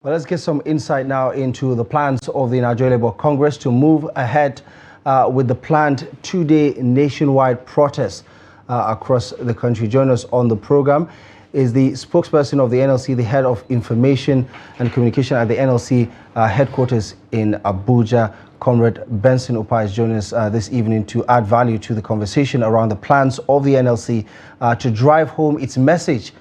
Well, let's get some insight now into the plans of the Nigeria Labour Congress to move ahead with the planned two-day nationwide protest across the country. Join us on the program is the spokesperson of the NLC, the head of information and communication at the NLC headquarters in Abuja. Comrade Benson Upah is joining us this evening to add value to the conversation around the plans of the NLC to drive home its message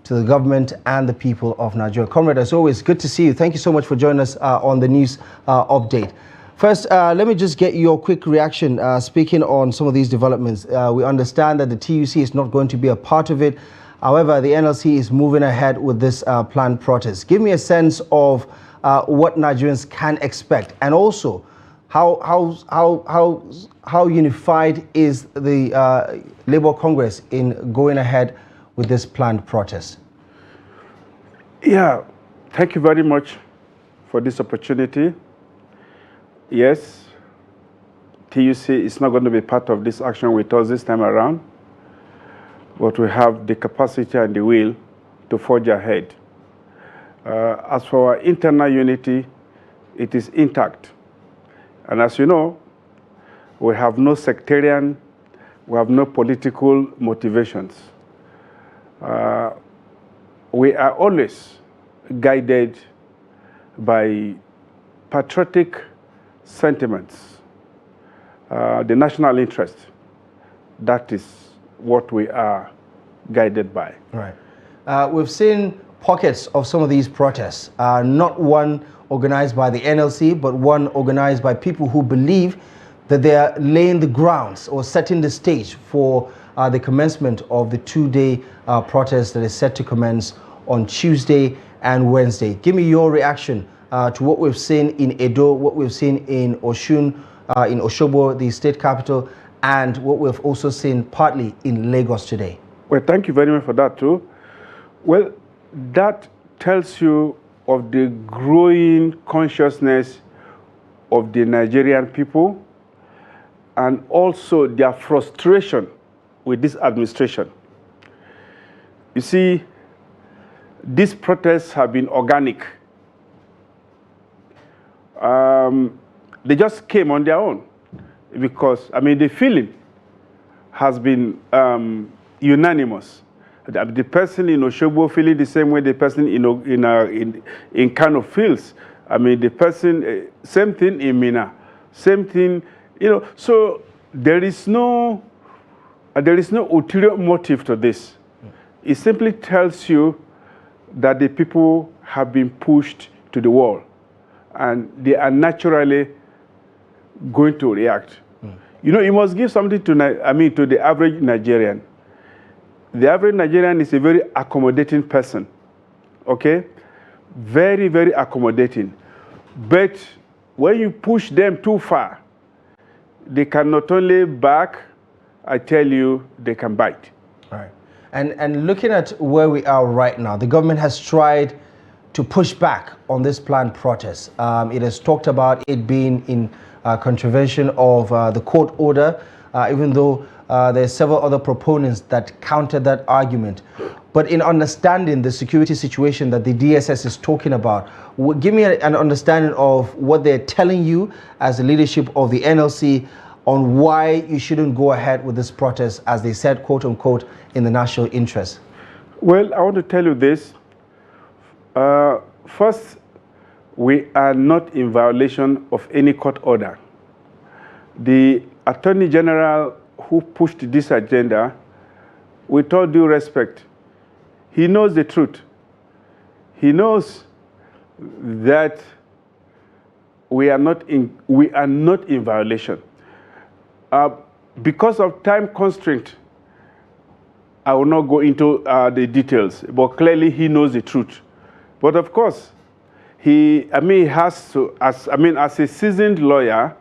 to the government and the people of Nigeria. Comrade, as always, good to see you. Thank you so much for joining us on the news update. First, let me just get your quick reaction, speaking on some of these developments. We understand that the TUC is not going to be a part of it. However, the NLC is moving ahead with this planned protest. Give me a sense of what Nigerians can expect, and also how unified is the Labour Congress in going ahead with this planned protest? Yeah, thank you very much for this opportunity. Yes, TUC is not going to be part of this action with us this time around, but we have the capacity and the will to forge ahead. As for our internal unity, it is intact. And as you know, we have no sectarian, we have no political motivations. We are always guided by patriotic sentiments, the national interest. That is what we are guided by. Right. We've seen pockets of some of these protests, not one organized by the NLC, but one organized by people who believe that they are laying the grounds or setting the stage for the commencement of the two-day protest that is set to commence on Tuesday and Wednesday. Give me your reaction to what we've seen in Edo, what we've seen in Osun, in Osogbo, the state capital, and what we've also seen partly in Lagos today. Well, thank you very much for that too. Well, that tells you of the growing consciousness of the Nigerian people and also their frustration with this administration. You see, these protests have been organic. They just came on their own because, I mean, the feeling has been unanimous. The person in Osogbo feeling the same way the person in Kano feels. I mean, the person, same thing in Mina, same thing, you know. So there is no ulterior motive to this. It simply tells you that the people have been pushed to the wall and they are naturally going to react. You know, you must give something to the average Nigerian. The average Nigerian is a very accommodating person, okay? Very, very accommodating. But when you push them too far, they can not only back, I tell you, they can bite. All right. And looking at where we are right now, the government has tried to push back on this planned protest. It has talked about it being in contravention of the court order, even though there are several other proponents that counter that argument. But in understanding the security situation that the DSS is talking about, give me an understanding of what they're telling you as the leadership of the NLC on why you shouldn't go ahead with this protest, as they said, quote unquote, in the national interest. Well, I want to tell you this. First, we are not in violation of any court order. The Attorney General who pushed this agenda, with all due respect, he knows the truth. He knows that we are not in violation. Because of time constraint, I will not go into the details, but clearly he knows the truth. But of course, he has to, as a seasoned lawyer,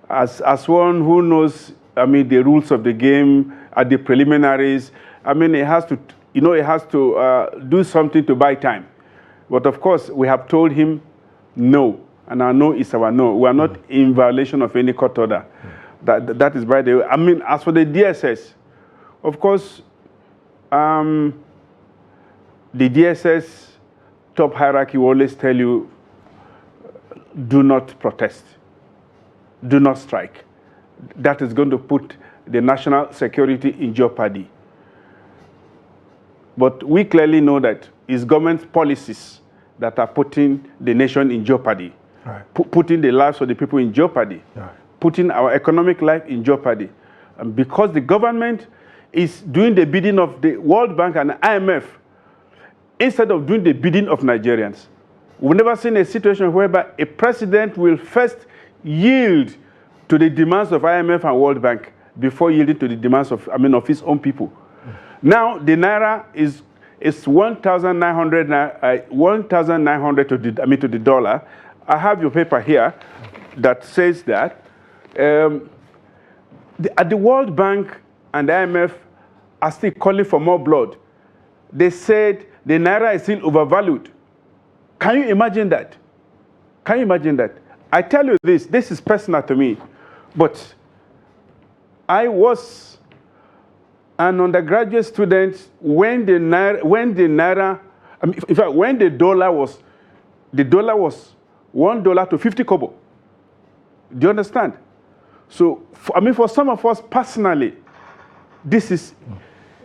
as one who knows, the rules of the game, at the preliminaries, he has to, do something to buy time. But of course, we have told him no, and our no is our no. We are not in violation of any court order. That is by the way. As for the DSS, of course, the DSS top hierarchy will always tell you, do not protest, do not strike. That is going to put the national security in jeopardy. But we clearly know that it's government policies that are putting the nation in jeopardy, right. Putting the lives of the people in jeopardy, right. Putting our economic life in jeopardy. And because the government is doing the bidding of the World Bank and IMF, instead of doing the bidding of Nigerians. We've never seen a situation whereby a president will first yield to the demands of IMF and World Bank before yielding to the demands of his own people. Now the naira is 1,900 to the dollar. I have your paper here that says that at the World Bank and the IMF are still calling for more blood. They said the naira is still overvalued. Can you imagine that? Can you imagine that? I tell you this is personal to me, but I was an undergraduate student when the dollar was $1 to 50 kobo. Do you understand? So, for some of us personally, this is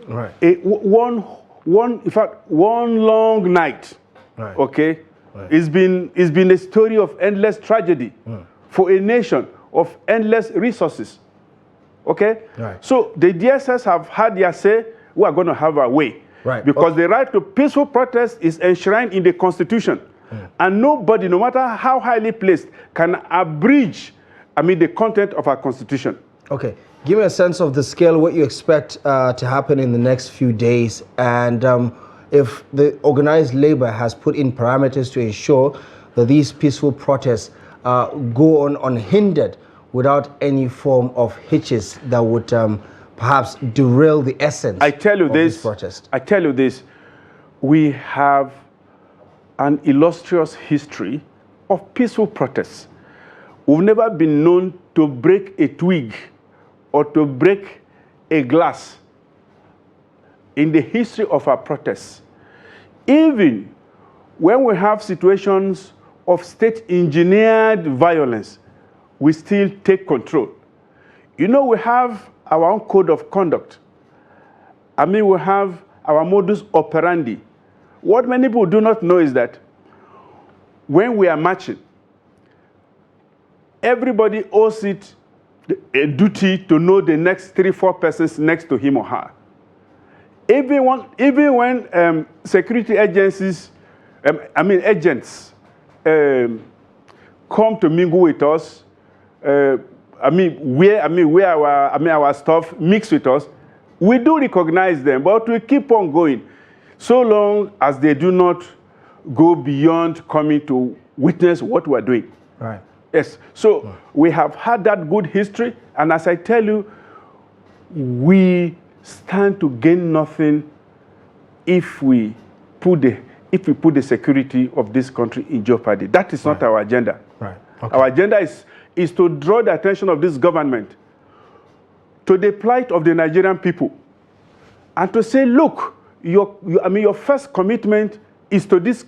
right. One long night. Right. Okay, right. It's been a story of endless tragedy for a nation of endless resources. Okay, right. So the DSS have had their say. We are going to have our way, right? Because the right to peaceful protest is enshrined in the Constitution, and nobody, no matter how highly placed, can abridge, the content of our Constitution. Okay, give me a sense of the scale, what you expect to happen in the next few days, and if the organized labor has put in parameters to ensure that these peaceful protests go on unhindered without any form of hitches that would perhaps derail the essence of this protest. I tell you this, we have an illustrious history of peaceful protests. We've never been known to break a twig or to break a glass in the history of our protests. Even when we have situations of state-engineered violence, we still take control. We have our own code of conduct. We have our modus operandi. What many people do not know is that when we are marching, everybody owes it a duty to know the next 3-4 persons next to him or her. Even when security agencies, agents, come to mingle with us, wear our stuff, mix with us, we do recognize them, but we keep on going, so long as they do not go beyond coming to witness what we are doing. Right. Yes. So we have had that good history, and as I tell you, we stand to gain nothing if we put the security of this country in jeopardy. That is not our agenda. Right. Okay. Our agenda is to draw the attention of this government to the plight of the Nigerian people, and to say, look, your first commitment is to this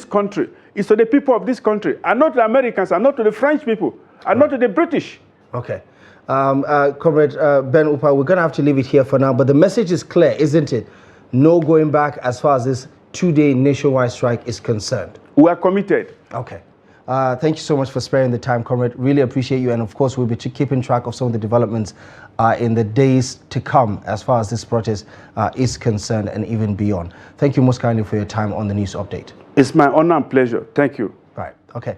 country, is to the people of this country, and not to the Americans, and not to the French people, and not to the British. Okay. Comrade Ben Upah, we're going to have to leave it here for now, but the message is clear, isn't it? No going back as far as this 2-day nationwide strike is concerned. We are committed. Okay. Thank you so much for sparing the time, Comrade. Really appreciate you, and of course we'll be keeping track of some of the developments in the days to come as far as this protest is concerned, and even beyond. Thank you most kindly for your time on the news update. It's my honor and pleasure. Thank you. Right. Okay.